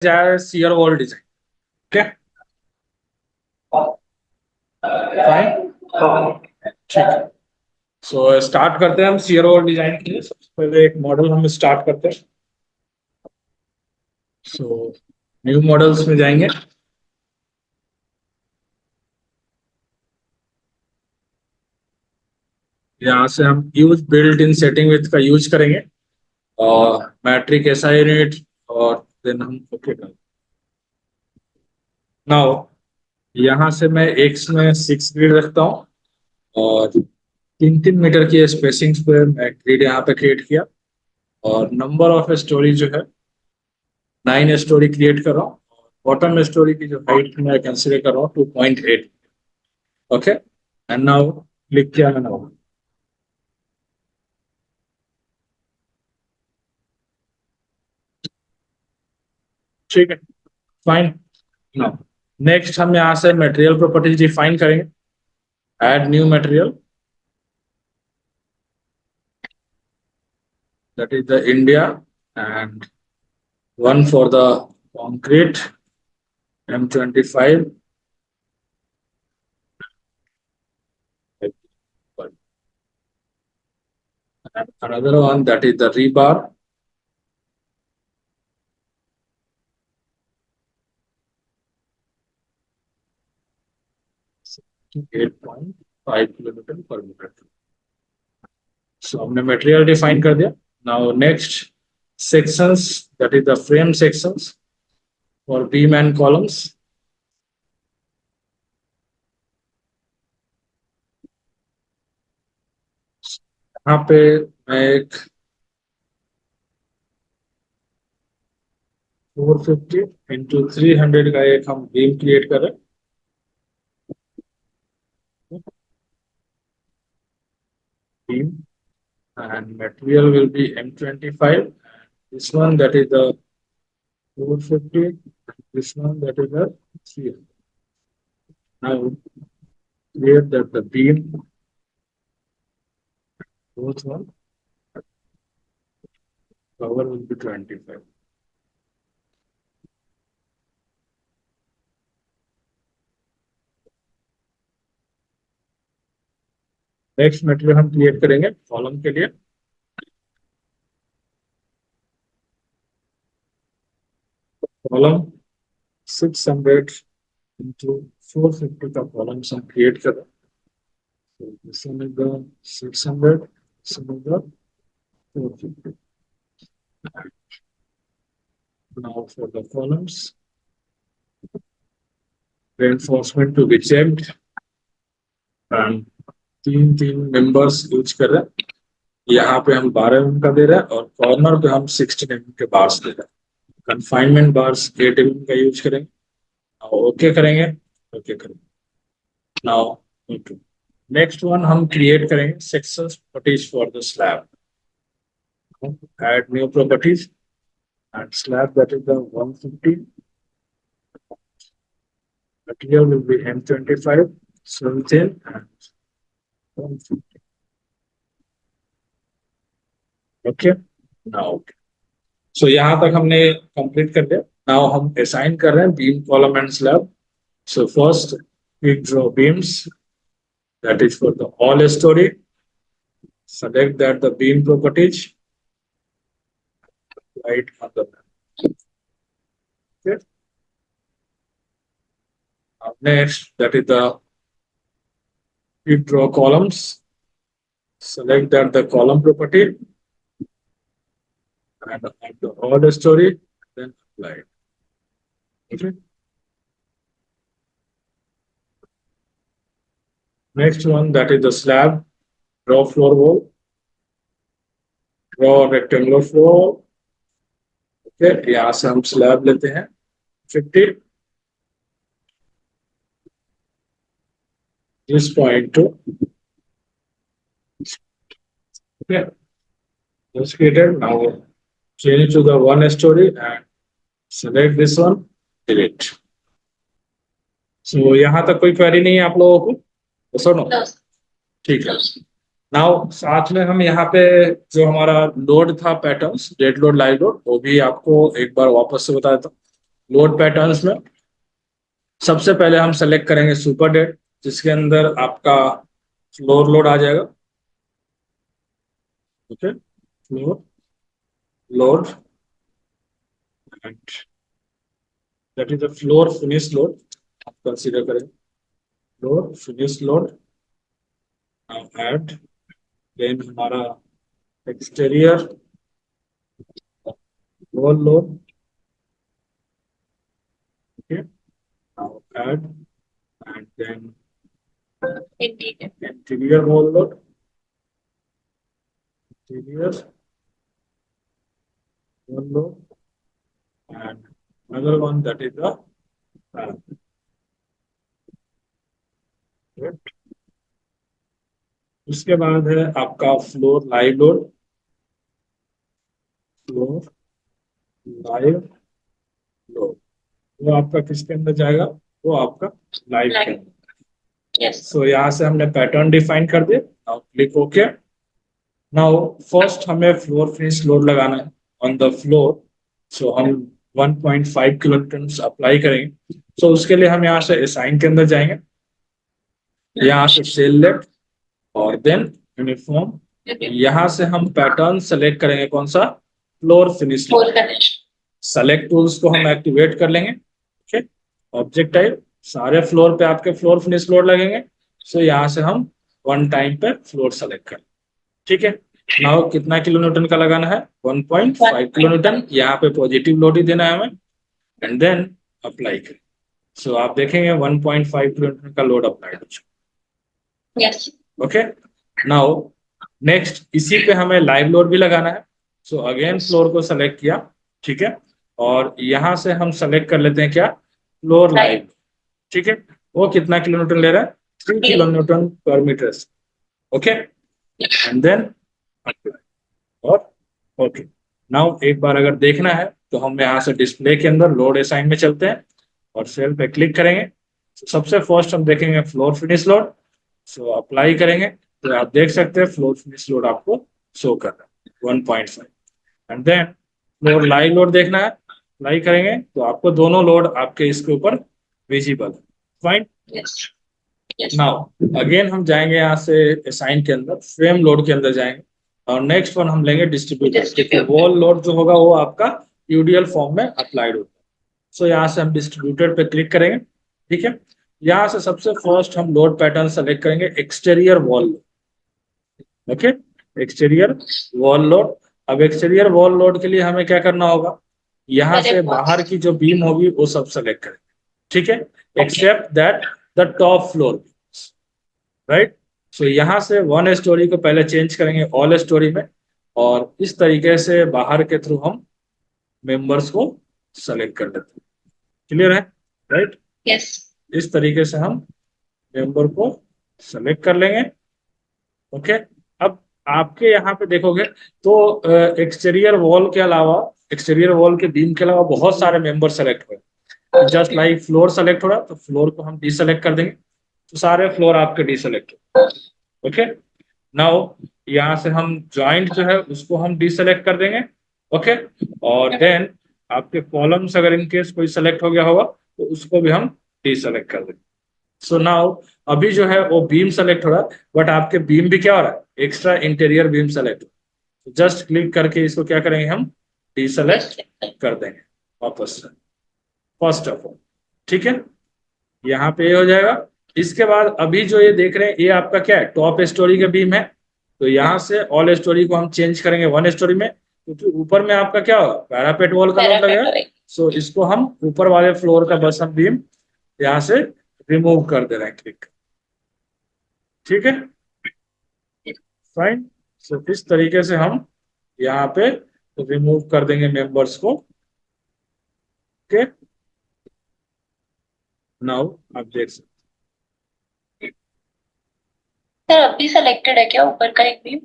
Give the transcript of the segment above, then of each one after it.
जाए shear wall design. ठीक है, फाइन, ठीक है। सो स्टार्ट करते हैं हम सीयर वॉल डिजाइन के लिए। सबसे पहले एक मॉडल हम स्टार्ट करते हैं। सो न्यू मॉडल्स में जाएंगे। यहाँ से हम use built in setting with का यूज करेंगे और मैट्रिक एसआई यूनिट और देन हम ओके करेंगे। नाउ यहाँ से मैं एक्स में 6 ग्रिड रखता हूँ और 3-3 मीटर की स्पेसिंग पे मैं ग्रिड यहाँ पे क्रिएट किया और नंबर ऑफ स्टोरी जो है 9 स्टोरी क्रिएट कर रहा हूँ। बॉटम स्टोरी की जो हाइट मैं कंसिडर कर रहा हूँ 2.8। ओके, एंड नाउ क्लिक किया मैंने। ठीक है, फाइन। नाउ नेक्स्ट हम यहाँ से मटेरियल प्रॉपर्टीज डिफाइन करेंगे। Add new material, that is the India, and one for the concrete M25, and another one that is the rebar, 8.5 kilometre पर metre. सो हमने मटेरियल डिफाइन कर दिया। Now next sections, that is the frame sections for beam and columns। यहाँ पे मैं एक 450 × 300 का एक हम बीम क्रिएट कर रहे हैं। Beam and material will be M25. This one that is the 450. This one that is the 300. Now create that the beam, both one cover will be 25. Next material हम क्रिएट करेंगे column के लिए। Column 600 into 450 का column हम create कर रहे हैं। So this one is the 600, this one is the 450. Now for the columns, reinforcement to be checked, and 3 members use कर रहे हैं। यहाँ पे हम 12 का दे रहे हैं और कॉर्नर पे हम 16 के बार्स दे रहे हैं। कन्फाइनमेंट बार्स 8 का यूज करेंगे। ओके करेंगे, ओके करेंगे। नाउ नेक्स्ट वन हम क्रिएट करेंगे sections properties for the slab. Add new properties and slab that is the 150। Material will be M25, 17 and 150। Okay, now so यहाँ तक हमने कंप्लीट कर दिया। नाउ हम असाइन कर रहे हैं beam column and slab. So first we draw beams, that is for the all story. Select that the beam properties, right on the map. Okay. Next, that is the we draw columns. Select that the column property and the all story, then apply it. Okay. Next one, that is the slab. Draw floor wall. Draw rectangular floor। Okay, यहाँ से हम slab लेते हैं 50, this point to, okay, just created। Now change to the one story and select this one, delete। So यहाँ तक कोई query नहीं है आप लोगों को? सुनो, ठीक है। नाउ साथ में हम यहाँ पे जो हमारा लोड था patterns, dead load live load, वो भी आपको एक बार वापस से बता देता हूँ। लोड पैटर्न्स में सबसे पहले हम सेलेक्ट करेंगे सुपर डेड, जिसके अंदर आपका फ्लोर लोड आ जाएगा। Okay, floor load and that is the floor finish load आप कंसीडर करें। Floor finish load and then हमारा exterior wall load. Okay, now add and then interior wall load, interior wall load, and another one that is the right? उसके बाद है आपका floor live load, floor live load, वो आपका किसके अंदर जाएगा, वो आपका लाइव के अंदर। सो यहाँ से हमने पैटर्न डिफाइन कर दिया। Now click okay. Now first हमें फ्लोर फिनिश लोड लगाना है ऑन द फ्लोर। सो हम 1.5 किलोन्यूटन अप्लाई करेंगे। सो उसके लिए हम यहाँ से असाइन के अंदर जाएंगे, यहाँ से सेल लेफ्ट और देन यूनिफॉर्म। यहाँ से हम पैटर्न सेलेक्ट करेंगे, कौन सा, फ्लोर फिनिश। सेलेक्ट टूल्स को हम एक्टिवेट कर लेंगे। ठीक, ऑब्जेक्ट टाइप सारे फ्लोर पे आपके फ्लोर फिनिश लोड लगेंगे। सो यहाँ से हम वन टाइम पे फ्लोर सेलेक्ट करें। ठीक है, नाउ कितना किलो न्यूटन का लगाना है, 1.5 किलो न्यूटन। यहाँ पे पॉजिटिव लोड ही देना है हमें एंड देन अप्लाई करें। सो आप देखेंगे 1.5 किलो न्यूटन का लोड अप्लाइड हो चुका। Yes, okay. नाउ नेक्स्ट इसी पे हमें लाइव लोड भी लगाना है। सो अगेन फ्लोर को सेलेक्ट किया, ठीक है, और यहाँ से हम सेलेक्ट कर लेते हैं क्या, फ्लोर लाइव। ठीक है, वो कितना किलो न्यूटन ले रहा है, 3 kilo newton per metre. Okay, and then और ओके। नाउ एक बार अगर देखना है तो हम यहाँ से डिस्प्ले के अंदर लोड असाइन में चलते हैं और सेल पे क्लिक करेंगे। सबसे फर्स्ट हम देखेंगे floor finish load. So apply करेंगे तो आप देख सकते हैं फ्लोर फिनिश लोड आपको शो कर रहा है 1.5। And then floor live load देखना है, अप्लाई करेंगे तो आपको दोनों लोड आपके इसके ऊपर विजिबल है। फाइन, नाउ अगेन हम जाएंगे यहाँ से असाइन के अंदर, फ्रेम लोड के अंदर जाएंगे और नेक्स्ट वन हम लेंगे डिस्ट्रीब्यूटर। वॉल लोड जो होगा वो आपका यूडीएल फॉर्म में अप्लाइड होगा। सो यहाँ से हम डिस्ट्रीब्यूटर पे क्लिक करेंगे। ठीक है, यहाँ से सबसे फर्स्ट हम लोड पैटर्न सेलेक्ट करेंगे exterior wall load. Okay, exterior wall load. अब एक्सटीरियर वॉल लोड के लिए हमें क्या करना होगा, यहाँ से बाहर की जो बीम होगी वो सब सेलेक्ट करेंगे। ठीक है, except that the top floor, right. So यहाँ से वन स्टोरी को पहले चेंज करेंगे ऑल स्टोरी में और इस तरीके से बाहर के थ्रू हम मेंबर्स को सेलेक्ट कर देते हैं। क्लियर है, राइट? यस, इस तरीके से हम मेंबर को सेलेक्ट कर लेंगे। ओके, अब आपके यहाँ पे देखोगे तो एक्सटीरियर वॉल के अलावा, एक्सटीरियर वॉल के बीम के अलावा बहुत सारे मेंबर सेलेक्ट हुए। जस्ट लाइक फ्लोर सेलेक्ट हो रहा है तो फ्लोर को हम डीसेलेक्ट कर देंगे, तो सारे फ्लोर आपके डीसेलेक्ट। ओके, नाउ यहाँ से हम जॉइंट जो है उसको हम डीसेलेक्ट कर देंगे। ओके, और देन आपके कॉलम्स अगर इनकेस कोई सेलेक्ट हो गया होगा तो उसको भी हम डीसेलेक्ट कर देंगे। सो नाउ अभी जो है वो बीम सेलेक्ट हो रहा है, बट आपके बीम भी क्या हो रहा है, extra interior beam select. Just click करके इसको क्या करेंगे, हम डीसेलेक्ट कर देंगे वापस से, फर्स्ट ऑफ ऑल। ठीक है, यहाँ पे ये हो जाएगा। इसके बाद अभी जो ये देख रहे हैं ये आपका क्या है, टॉप स्टोरी का बीम है। तो यहाँ से ऑल स्टोरी को हम चेंज करेंगे वन स्टोरी में, क्योंकि ऊपर में आपका क्या होगा, पैरापेट वॉल का लोड लगेगा। सो इसको हम ऊपर वाले फ्लोर का बस हम बीम यहाँ से रिमूव कर दे रहे हैं, क्लिक। ठीक है, फाइन। सो इस तरीके से हम यहाँ पे रिमूव कर देंगे मेंबर्स को। ओके, नाउ आप देख सकते सर अभी सेलेक्टेड है क्या ऊपर का एक व्यू?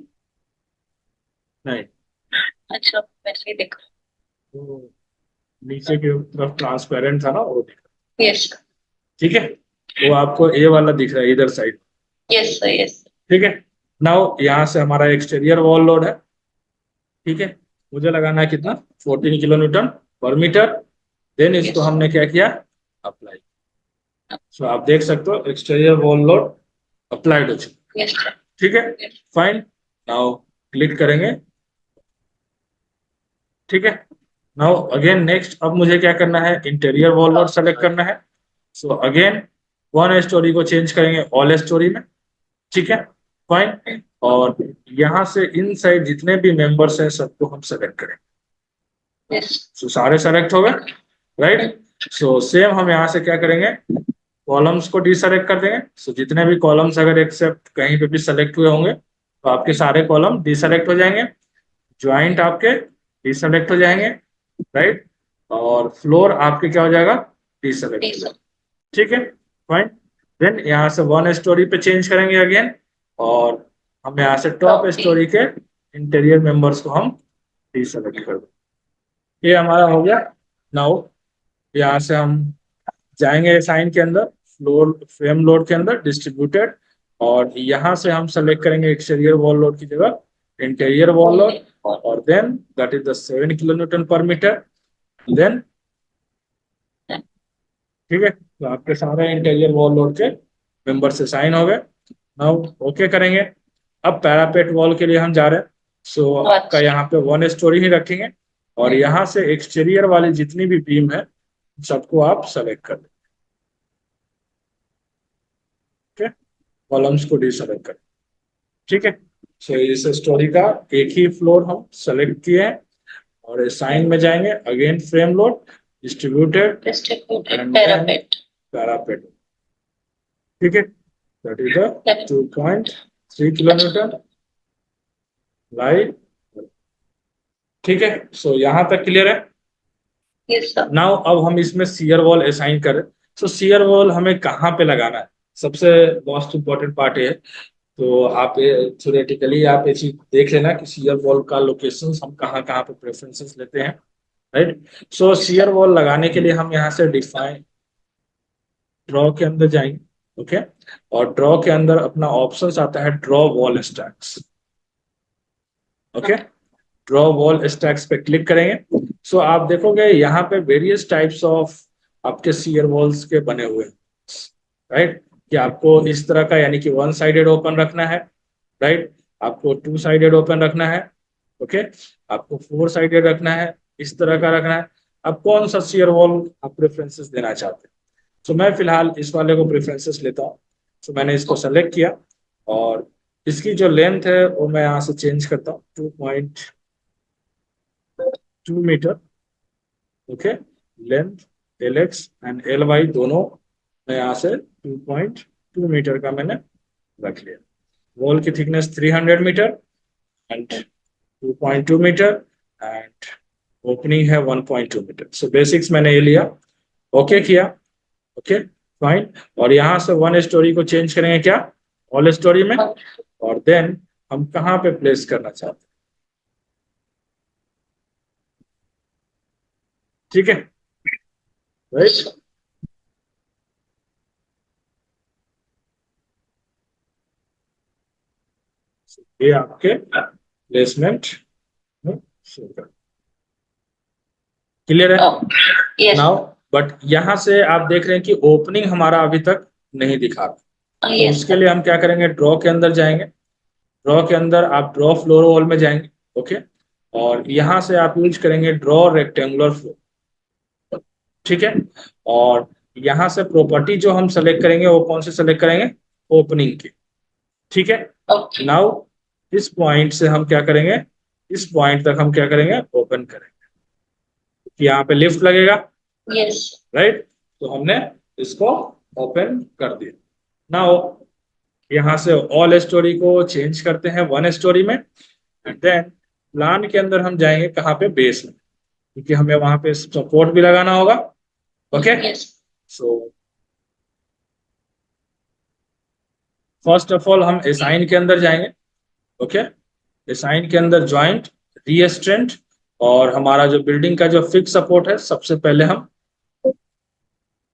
नहीं, अच्छा, वैसे ही दिख तो नीचे की तरफ ट्रांसपेरेंट था ना वो दिख रहा। यस ठीक है, वो आपको ए वाला दिख रहा है इधर साइड। Yes sir, yes. ठीक है, नाउ यहाँ से हमारा एक्सटीरियर वॉल लोड है। ठीक है, मुझे लगाना है कितना, 14 kilo newton per meter. Then इसको Yes. हमने क्या किया, अप्लाई। सो आप देख सकते हो एक्सटीरियर वॉल लोड अप्लाइड हो चुका है। Yes, sir. ठीक है, Yes. फाइन। नाउ क्लिक करेंगे। ठीक है, नाउ अगेन नेक्स्ट, अब मुझे क्या करना है, इंटीरियर वॉल लोड सेलेक्ट करना है। सो अगेन वन स्टोरी को चेंज करेंगे ऑल स्टोरी में। ठीक है, फाइन। और यहाँ से इनसाइड जितने भी मेंबर्स हैं सबको हम सेलेक्ट करेंगे। Yes. सो सारे सेलेक्ट हो गए, राइट। सो सेम हम यहाँ से क्या करेंगे, कॉलम्स को डीसेलेक्ट कर देंगे। सो जितने भी कॉलम्स अगर एक्सेप्ट कहीं पे भी सेलेक्ट हुए होंगे तो आपके सारे कॉलम डीसेलेक्ट हो जाएंगे, ज्वाइंट आपके डीसेलेक्ट हो जाएंगे, राइट। और फ्लोर आपके क्या हो जाएगा, डीसेलेक्ट हो Yes, जाएगा। sir. ठीक है, फाइन। देन यहाँ से वन स्टोरी पे चेंज करेंगे अगेन, और हम यहाँ से टॉप स्टोरी के इंटीरियर मेंबर्स को हम डीसेलेक्ट कर देंगे। ये हमारा हो गया। नाउ यहाँ से हम जाएंगे साइन के अंदर, फ्लोर फ्रेम लोड के अंदर डिस्ट्रीब्यूटेड, और यहाँ से हम सेलेक्ट करेंगे एक्सटीरियर वॉल लोड की जगह इंटीरियर वॉल लोड, और then that is the 7 kilo newton per meter. Then ठीक है, तो आपके सारे इंटीरियर वॉल लोड के मेंबर से साइन हो गए। नाउ ओके करेंगे। अब पैरापेट वॉल के लिए हम जा रहे हैं। सो आपका यहाँ पे वन स्टोरी ही रखेंगे, और यहाँ से एक्सटीरियर वाली जितनी भी बीम है सबको आप सेलेक्ट कर दें। ठीक है, कॉलम्स को डीसेलेक्ट करें। ठीक है, सो इस स्टोरी का एक ही फ्लोर हम सेलेक्ट किए हैं, और साइन में जाएंगे again frame load distributed Distributed parapet. Parapet. ठीक है, that is the 2.3 kilo Newton light. ठीक है, सो यहाँ तक क्लियर है। Yes, sir. नाउ अब हम इसमें सीयर वॉल असाइन करें। सो सीयर वॉल हमें कहाँ पे लगाना है, सबसे मोस्ट इम्पोर्टेंट पार्ट है। तो आप थ्योरेटिकली आप ये चीज देख लेना कि सीयर वॉल का लोकेशन हम कहाँ कहाँ पे प्रेफरेंसेस लेते हैं, राइट। सो सीयर वॉल लगाने के लिए हम यहाँ से डिफाइन ड्रॉ के अंदर जाएंगे, ओके। और ड्रॉ के अंदर अपना ऑप्शन आता है draw wall stacks, okay. Draw wall stacks पे क्लिक करेंगे। सो आप देखोगे यहाँ पे वेरियस टाइप्स ऑफ आपके सीयर वॉल्स के बने हुए हैं, राइट। कि आपको इस तरह का यानी कि वन साइडेड ओपन रखना है, राइट। आपको टू साइडेड ओपन रखना है, ओके। आपको फोर साइडेड रखना है, इस तरह का रखना है। आप कौन सा सीयर वॉल आप प्रेफरेंसेस देना चाहते हैं। सो मैं फिलहाल इस वाले को प्रेफरेंसेस लेता हूँ। सो मैंने इसको सेलेक्ट किया, और इसकी जो लेंथ है वो मैं यहाँ से चेंज करता हूँ 2.2 meter, okay. Length L X and L Y दोनों मैं यहाँ से 2.2 मीटर का मैंने रख लिया। वॉल की thickness 300 meter and 2.2 meter, and opening है 1.2 मीटर। सो बेसिक्स मैंने ये लिया, ओके किया, ओके फाइन। और यहाँ से वन स्टोरी को चेंज करेंगे क्या, ऑल स्टोरी में, और देन हम कहाँ पे प्लेस करना चाहते हैं। ठीक है, राइट। ये आपके प्लेसमेंट में शो कर, क्लियर है। Oh, yes. नाउ बट यहाँ से आप देख रहे हैं कि ओपनिंग हमारा अभी तक नहीं दिखा रहा। तो Yes, उसके sir. लिए हम क्या करेंगे, ड्रॉ के अंदर जाएंगे। ड्रॉ के अंदर आप ड्रॉ फ्लोर वॉल में जाएंगे, ओके। और यहाँ से आप यूज करेंगे ड्रॉ रेक्टेंगुलर फ्लोर, ठीक है। और यहाँ से प्रॉपर्टी जो हम सेलेक्ट करेंगे वो कौन से सेलेक्ट करेंगे, ओपनिंग की। ठीक है, Okay. नाउ इस पॉइंट से हम क्या करेंगे, इस पॉइंट तक हम क्या करेंगे, ओपन करेंगे। यहाँ पे लिफ्ट लगेगा, Yes. राइट। तो हमने इसको ओपन कर दिया। नाउ यहाँ से ऑल स्टोरी को चेंज करते हैं वन स्टोरी में, एंड देन प्लान के अंदर हम जाएंगे कहाँ पे, बेस में, क्योंकि हमें वहां पे सपोर्ट भी लगाना होगा, okay. Yes. So first of all हम असाइन के अंदर जाएंगे, ओके। असाइन के अंदर ज्वाइंट रीएस्ट्रेंट, और हमारा जो बिल्डिंग का जो फिक्स सपोर्ट है सबसे पहले हम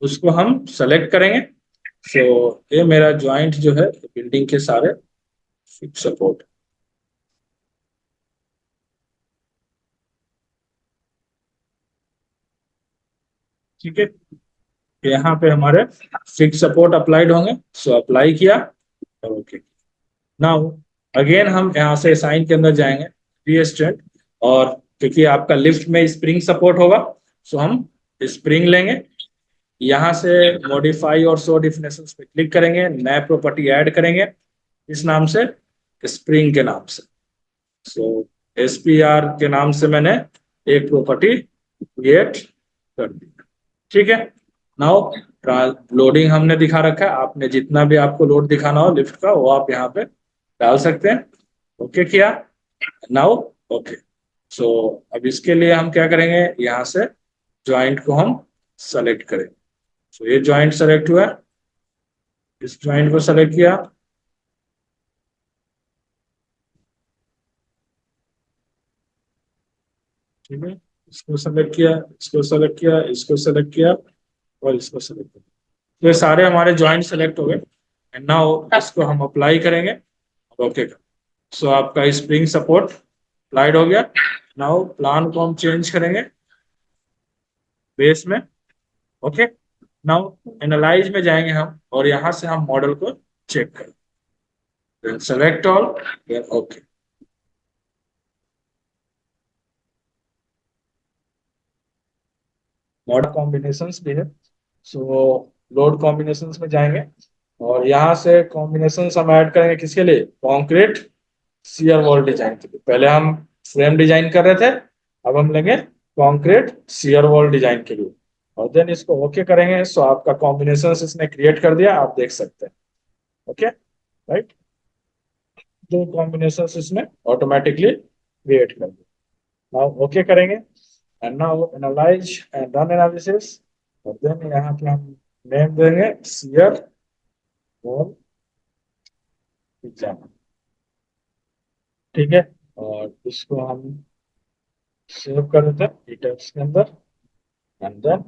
उसको हम सेलेक्ट करेंगे। सो ये मेरा ज्वाइंट जो है बिल्डिंग के सारे फिक्स सपोर्ट, ठीक है, यहाँ पे हमारे फिक्स सपोर्ट अप्लाइड होंगे, सो अप्लाई किया और ओके। नाउ अगेन हम यहाँ से साइन के अंदर जाएंगे, रीस्टेट, और क्योंकि आपका लिफ्ट में स्प्रिंग सपोर्ट होगा, सो हम स्प्रिंग लेंगे, यहाँ से मॉडिफाई और शो डिफिनेशंस पे क्लिक करेंगे, नया प्रॉपर्टी ऐड करेंगे इस नाम से, स्प्रिंग के नाम से। सो एसपीआर के नाम से मैंने एक प्रॉपर्टी क्रिएट कर दी। ठीक है, नाउ लोडिंग हमने दिखा रखा है, आपने जितना भी आपको लोड दिखाना हो लिफ्ट का वो आप यहाँ पे डाल सकते हैं। ओके किया, नाउ ओके। सो अब इसके लिए हम क्या करेंगे, यहाँ से ज्वाइंट को हम सेलेक्ट करेंगे। सो ये ज्वाइंट सेलेक्ट हुआ, इस ज्वाइंट को सेलेक्ट किया, ठीक है, इसको सेलेक्ट किया, इसको सेलेक्ट किया, इसको सेलेक्ट किया और इसको सेलेक्ट किया। तो ये सारे हमारे ज्वाइंट सेलेक्ट हो गए, एंड नाउ इसको हम अप्लाई करेंगे, ओके। सो आपका स्प्रिंग सपोर्ट अप्लाइड हो गया। नाउ प्लान को हम चेंज करेंगे बेस में, ओके। नाउ एनालाइज में जाएंगे हम और यहाँ से हम मॉडल को चेक करें, then select all, then okay. Model combinations भी है, सो लोड कॉम्बिनेशंस में जाएंगे और यहाँ से कॉम्बिनेशंस हम ऐड करेंगे किसके लिए, कंक्रीट शियर वॉल डिजाइन के लिए। पहले हम फ्रेम डिजाइन कर रहे थे, अब हम लेंगे कंक्रीट शियर वॉल डिजाइन के लिए, और देन इसको ओके करेंगे। सो आपका कॉम्बिनेशन इसने क्रिएट कर दिया, आप देख सकते हैं, ओके राइट। दो कॉम्बिनेशन इसमें ऑटोमेटिकली क्रिएट कर दिया। नाउ ओके करेंगे, and now analyse and run analysis, और देन यहाँ पे हम नेम देंगे शियर वॉल डिजाइन, ठीक है। और इसको हम सेव कर देते हैं टेक्स्ट के अंदर, एंड देन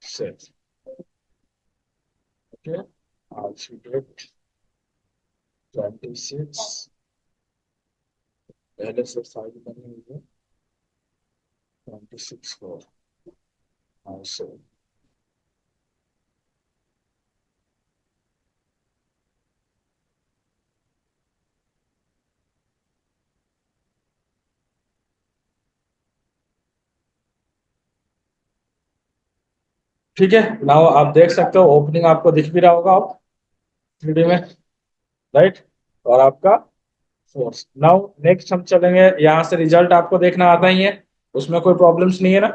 सेव, ओके। आज की डेट 26, पहले से फाइल बनी हुई है 26 को, हाँ सेव। ठीक है, नाउ आप देख सकते हो ओपनिंग आपको दिख भी रहा होगा आप 3D में, राइट। और आपका फोर्स। नाउ नेक्स्ट हम चलेंगे, यहाँ से रिजल्ट आपको देखना आता ही है, उसमें कोई प्रॉब्लम्स नहीं है ना,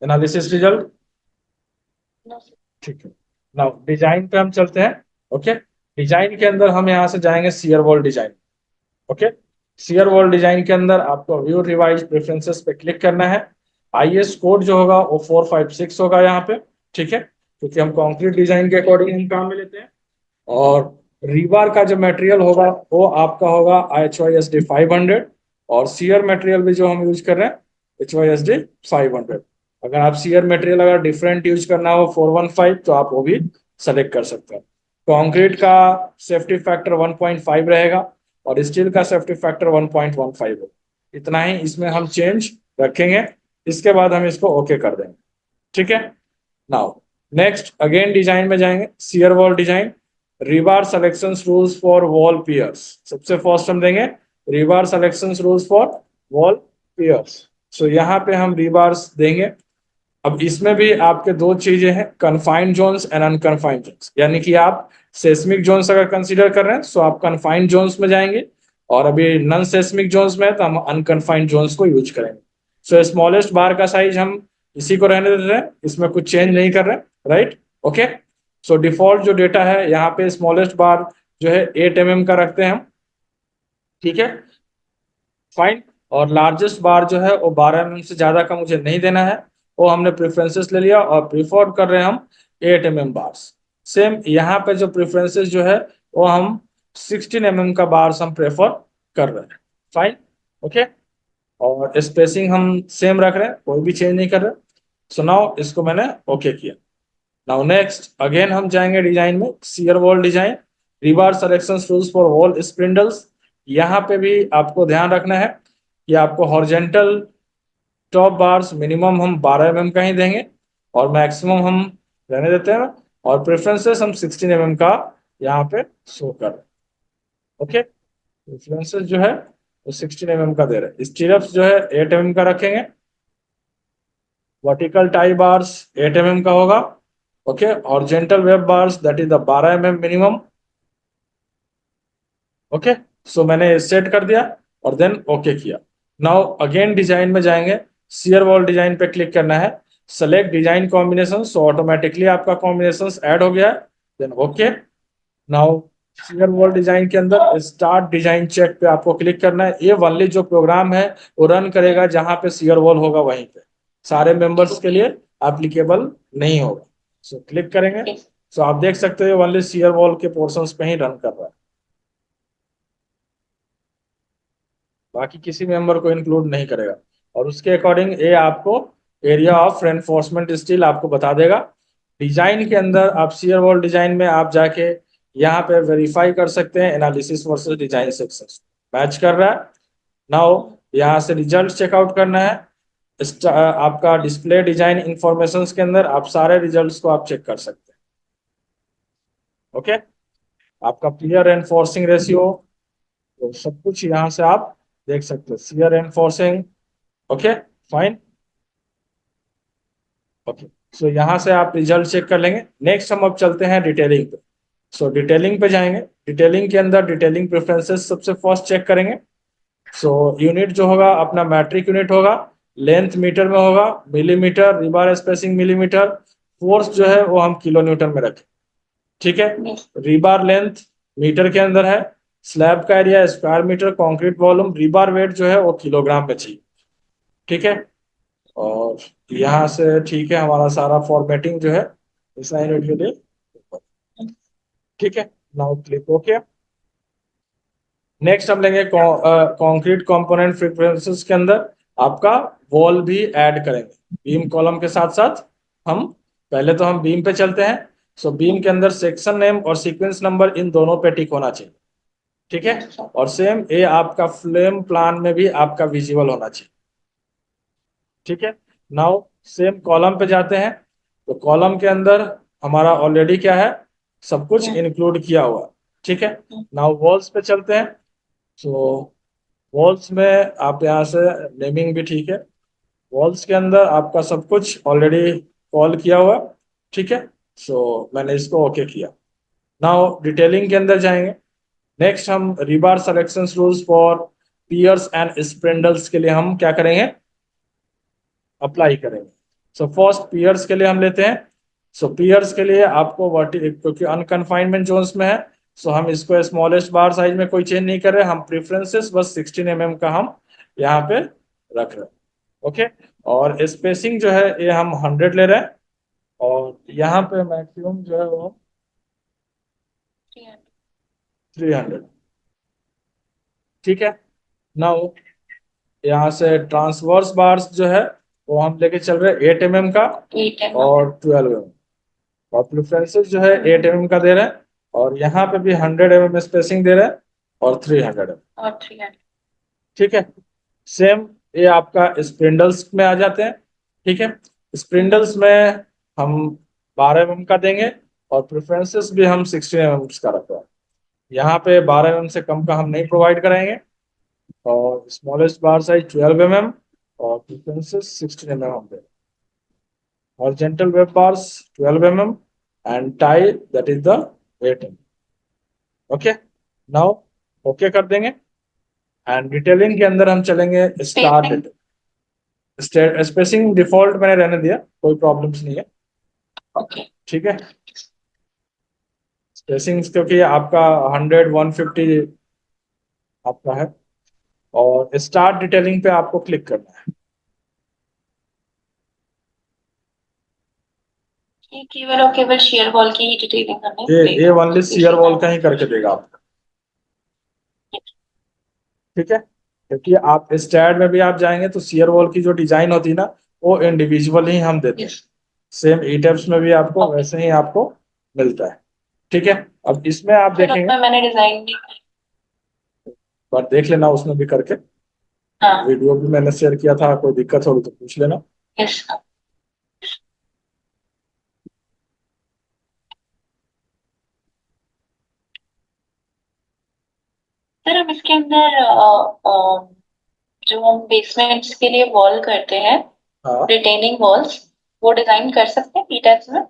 एनालिसिस रिजल्ट, ठीक है। नाउ डिजाइन पे हम चलते हैं, ओके। डिजाइन के अंदर हम यहाँ से जाएंगे shear wall design, okay. Shear wall design के अंदर आपको व्यू रिवाइज प्रेफरेंसेस पे क्लिक करना है। आईएस कोड जो होगा वो 456 होगा यहाँ पे, ठीक है, क्योंकि हम कंक्रीट डिजाइन के अकॉर्डिंग हम काम में लेते हैं। और रीबार का जो मटेरियल होगा वो आपका होगा HYSD 500, और सीयर मटेरियल भी जो हम यूज कर रहे हैं HYSD 500। अगर आप सीयर मटेरियल अगर डिफरेंट यूज करना हो 415 तो आप वो भी सेलेक्ट कर सकते हैं। कंक्रीट का सेफ्टी फैक्टर 1.5 रहेगा और स्टील का सेफ्टी फैक्टर 1.15 है। इतना ही इसमें हम चेंज रखेंगे, इसके बाद हम इसको ओके कर देंगे, ठीक है। नाउ नेक्स्ट अगेन डिजाइन में जाएंगे, shear wall design, rebar selection rules for wall piers. सबसे फर्स्ट हम देंगे rebar selection rules for wall piers. So यहाँ पे हम रिबार्स देंगे। अब इसमें भी आपके दो चीजें हैं, confined zones and unconfined zones, यानी कि आप सेस्मिक जोन्स अगर कंसीडर कर रहे हैं तो आप कन्फाइंड जोन्स में जाएंगे, और अभी नॉन सेस्मिक जोन्स में है तो हम अनकन्फाइंड जोन्स को यूज करेंगे। सो स्मॉलेस्ट बार का साइज हम इसी को रहने दे रहे हैं, इसमें कुछ चेंज नहीं कर रहे, राइट, ओके। सो डिफॉल्ट जो डेटा है यहाँ पे स्मॉलेस्ट बार जो है 8 mm का रखते हैं हम, ठीक है, फाइन। और लार्जेस्ट बार जो है वो 12 mm से ज्यादा का मुझे नहीं देना है, वो हमने प्रेफरेंसेस ले लिया और प्रीफर कर रहे हैं हम 8 mm बार्स। सेम यहाँ पे जो प्रेफरेंसेस जो है वो हम 16 mm का बार्स हम प्रेफर कर रहे हैं, फाइन, ओके। और स्पेसिंग हम सेम रख रहे हैं, कोई भी चेंज नहीं कर रहे। सो नाउ इसको मैंने ओके किया। नाउ नेक्स्ट अगेन हम जाएंगे डिजाइन में, shear wall design, rebar selection rules for wall spindles. यहाँ पे भी आपको ध्यान रखना है कि आपको हॉरिजेंटल स्टॉप बार्स मिनिमम हम 12 mm का ही देंगे और मैक्सिमम हम रहने देते हैं, और प्रेफरेंसेस हम 16 mm का यहाँ पे शो कर रहे हैं। ओके, प्रेफरेंसेस जो है वो 16 mm का दे रहे हैं। स्टीरअप्स जो है 8 mm का रखेंगे। वर्टिकल टाई बार्स 8 mm का होगा। Okay, horizontal web bars that is the 12 mm minimum. Okay, so मैंने सेट कर दिया और देन ओके किया। नाउ अगेन डिजाइन में जाएंगे, शियर वॉल डिजाइन पे क्लिक करना है, select design combination, so automatically आपका कॉम्बिनेशन ऐड हो गया है। Then okay. Now shear wall design के अंदर स्टार्ट डिजाइन चेक पे आपको क्लिक करना है। ये ओनली जो प्रोग्राम है वो रन करेगा जहां पे शियर वॉल होगा, वहीं पे सारे मेंबर्स के लिए एप्लीकेबल नहीं होगा। सो क्लिक करेंगे, सो आप देख सकते हो ओनली शियर वॉल के पोर्शंस पे ही रन कर रहा है, बाकी किसी मेंबर को इंक्लूड नहीं करेगा। और उसके अकॉर्डिंग ये आपको एरिया ऑफ रेनफोर्समेंट स्टील आपको बता देगा। डिजाइन के अंदर आप शियर वॉल डिजाइन में आप जाके यहाँ पे वेरीफाई कर सकते हैं analysis versus design success match कर रहा है। नाउ यहाँ से रिजल्ट चेकआउट करना है। आपका डिस्प्ले डिजाइन इंफॉर्मेशन के अंदर आप सारे रिजल्ट्स को आप चेक कर सकते हैं। ओके, आपका क्लियर एनफोर्सिंग रेशियो, तो सब कुछ यहाँ से आप देख सकते हैं। Shear enforcing, okay fine. Okay, so यहाँ से आप रिजल्ट चेक कर लेंगे। नेक्स्ट हम अब चलते हैं डिटेलिंग पे। सो डिटेलिंग पे जाएंगे। डिटेलिंग के अंदर डिटेलिंग प्रेफरेंसेस सबसे फर्स्ट चेक करेंगे। सो यूनिट जो होगा अपना मैट्रिक यूनिट होगा, लेंथ मीटर में होगा, मिलीमीटर, रिबार स्पेसिंग मिलीमीटर, फोर्स जो है वो हम किलो न्यूटन में रखें। ठीक है, रिबार लेंथ मीटर के अंदर है, स्लैब का area square meter, concrete volume, rebar weight जो है वो किलोग्राम में चाहिए। ठीक है, और यहाँ से ठीक है हमारा सारा फॉर्मेटिंग जो है डिजाइन यूनिट के लिए। ठीक है, नाउ क्लिक ओके। नेक्स्ट हम लेंगे कंक्रीट कंपोनेंट प्रेफरेंसेस के अंदर आपका वॉल भी ऐड करेंगे बीम कॉलम के साथ साथ। हम पहले तो हम बीम पे चलते हैं। सो बीम के अंदर सेक्शन नेम और सीक्वेंस नंबर इन दोनों पे टिक होना चाहिए। ठीक है, और सेम ये आपका फ्लेम प्लान में भी आपका विजिबल होना चाहिए। ठीक है, नाउ सेम कॉलम पे जाते हैं। तो कॉलम के अंदर हमारा ऑलरेडी क्या है, सब कुछ इंक्लूड किया हुआ। ठीक है, नाउ वॉल्स पे चलते हैं। सो वॉल्स में आप यहाँ से नेमिंग भी ठीक है, वॉल्स के अंदर आपका सब कुछ ऑलरेडी कॉल किया हुआ। ठीक है, सो मैंने इसको ओके किया। नाउ डिटेलिंग के अंदर जाएंगे। नेक्स्ट हम rebar selection rules for piers and spandrels के लिए हम क्या करेंगे, अप्लाई करेंगे। सो फर्स्ट पियर्स के लिए हम लेते हैं। सो पियर्स के लिए आपको क्योंकि अनकन्फाइनमेंट जोन्स में है, सो हम इसको स्मॉलेस्ट बार साइज में कोई चेंज नहीं कर रहे, हम प्रेफरेंसेस बस 16 mm का हम यहाँ पे रख रहे हैं। ओके, और स्पेसिंग जो है ये हम 100 ले रहे हैं, और यहाँ पे मैक्सिमम जो है वो 300। ठीक है, नाउ यहाँ से ट्रांसवर्स बार्स जो है वो हम लेके चल रहे हैं 8 mm का और 12 mm, और प्रेफरेंसेस जो है 8 mm का दे रहे हैं, और यहाँ पे भी 100 mm स्पेसिंग दे रहे हैं और 300 mm। ठीक है, सेम ये आपका स्प्रिंडल्स में आ जाते हैं। ठीक है, स्प्रिंडल्स में हम 12 mm का देंगे, और प्रेफरेंसेस भी हम 16 mm का रखते हैं। यहाँ पे 12 mm से कम का हम नहीं प्रोवाइड कराएंगे, और स्मॉलेस्ट बार साइज 12 mm और प्रेफरेंसेस 16 mm हम देंगे। Horizontal web bars 12 mm and tie that is the 8 mm। Okay, now okay कर देंगे। एंड डिटेलिंग के अंदर हम चलेंगे स्टार्ट। स्पेसिंग डिफॉल्ट मैंने रहने दिया, कोई प्रॉब्लम्स नहीं है। ओके, ठीक है, स्पेसिंग क्योंकि आपका 100 150 आपका है, और स्टार्ट डिटेलिंग पे आपको क्लिक करना है। केवल और केवल शेयर वॉल की ही डिटेलिंग करनी है। ये ओनली शेयर वॉल का ही करके देगा आपको। ठीक है, क्योंकि आप स्टैड में भी आप जाएंगे तो शेयर वॉल की जो डिजाइन होती है ना वो इंडिविजुअल ही हम देते हैं। सेम ईटेप्स में भी आपको वैसे ही आपको मिलता है। ठीक है, अब इसमें आप देखेंगे, मैंने डिजाइन भी पर देख लेना उसमें भी करके। हाँ। वीडियो भी मैंने शेयर किया था, कोई दिक्कत होगी तो पूछ लेना। Yes sir. सर हम इसके अंदर जो हम बेसमेंट्स के लिए वॉल करते हैं, हाँ, रिटेनिंग वॉल्स, वो डिजाइन कर सकते हैं पीटैक्स में?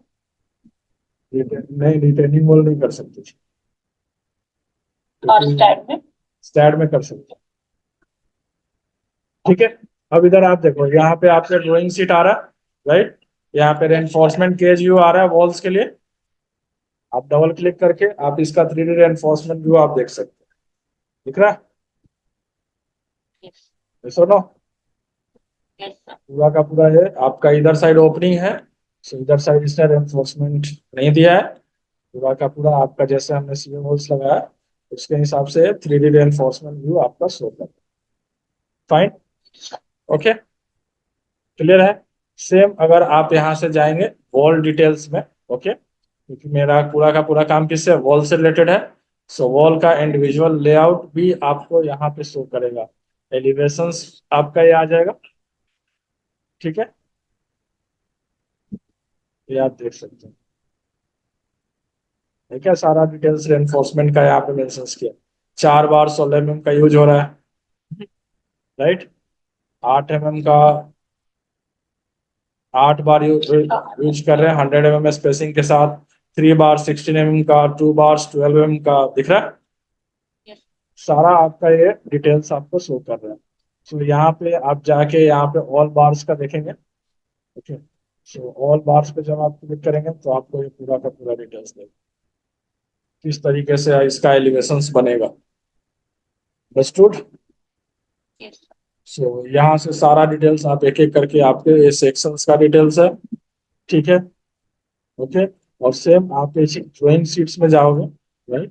नहीं, रिटेनिंग वॉल नहीं कर सकते, और क्योंकि स्टैट में? स्टैड में कर सकते हैं। ठीक है। अब इधर आप देखो, यहाँ पे आपका ड्राइंग शीट आ रहा है, राइट। यहाँ पे yes sir. Reinforcement cage view आ रहा है वॉल्स के लिए। आप डबल क्लिक करके आप इसका 3D रेनफोर्समेंट व्यू आप देख सकते हैं। दिख रहा है? यस। सुनो, यस सर। पूरा का पूरा है आपका, इधर साइड ओपनिंग है, so इधर साइड इसने रेनफोर्समेंट नहीं दिया है। पूरा का पूरा आपका जैसे हमने सीलिंग होल्स लगाया, उसके हिसाब से 3D रेनफोर्समेंट व्यू आपका शो कर। फाइन। ओके, क्लियर है? सेम अगर आप यहाँ से जाएंगे वॉल डिटेल्स में, ओके, क्योंकि मेरा पूरा का पूरा काम किससे, वॉल से रिलेटेड है। सो वॉल का इंडिविजुअल लेआउट भी आपको यहाँ पे शो करेगा, एलिवेशंस आपका ये आ जाएगा। ठीक है, ये आप देख सकते हैं। ठीक है, सारा डिटेल्स रेनफोर्समेंट का यहाँ पे मेंशन किया। 4 बार 16 mm का यूज हो रहा है, राइट। 8 mm का 8 बार यूज कर रहे हैं 100 mm स्पेसिंग के साथ। 3 बार 16 mm का, 2 बार 12 mm का, दिख रहा है? यस। सारा आपका ये डिटेल्स आपको शो कर रहा है। सो यहाँ पे आप जाके यहाँ पे ऑल बार्स का देखेंगे। ओके, सो ऑल बार्स पे जब आप क्लिक करेंगे तो आपको ये पूरा का पूरा डिटेल्स देगा, किस तरीके से इसका एलिवेशंस बनेगा। अंडरस्टूड? यस। सो यहाँ से सारा डिटेल्स आप एक एक करके, आपके ये सेक्शंस का डिटेल्स है। ठीक है, ओके। और सेम आप इसी ड्राइंग शीट्स में जाओगे, राइट।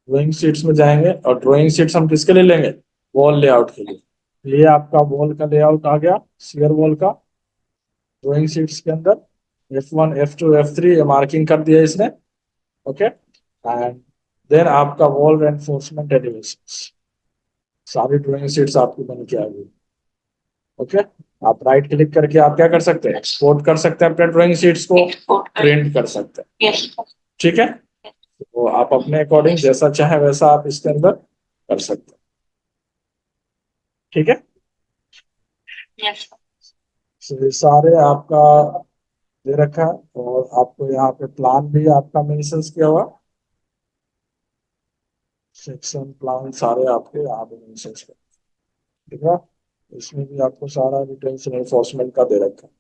ड्राइंग शीट्स में जाएंगे और ड्राइंग शीट्स हम किसके लिए लेंगे, वॉल लेआउट के लिए। ये आपका वॉल का लेआउट आ गया, शेयर वॉल का, ड्राइंग शीट्स के अंदर F1 F2 F3 मार्किंग कर दिया इसने। ओके, एंड देन आपका वॉल रेनफोर्समेंट एलिवेशंस, सारी ड्राइंग शीट्स आपकी बन के आ गई। ओके, आप राइट क्लिक करके आप क्या कर सकते हैं, एक्सपोर्ट कर सकते हैं अपने ड्राइंग शीट्स को, एक्सपोर्ट कर। प्रिंट कर सकते हैं। यस। ठीक है, तो आप अपने अकॉर्डिंग जैसा चाहे वैसा आप इसके अंदर कर सकते हैं। ठीक है, यस। so ये सारे आपका दे रखा है, और आपको यहाँ पे प्लान भी आपका मेंशन किया हुआ, सेक्शन प्लान सारे आपके यहाँ पे मेंशन किया। ठीक है, इसमें भी आपको सारा डिटेल्स एनफोर्समेंट का दे रखा है।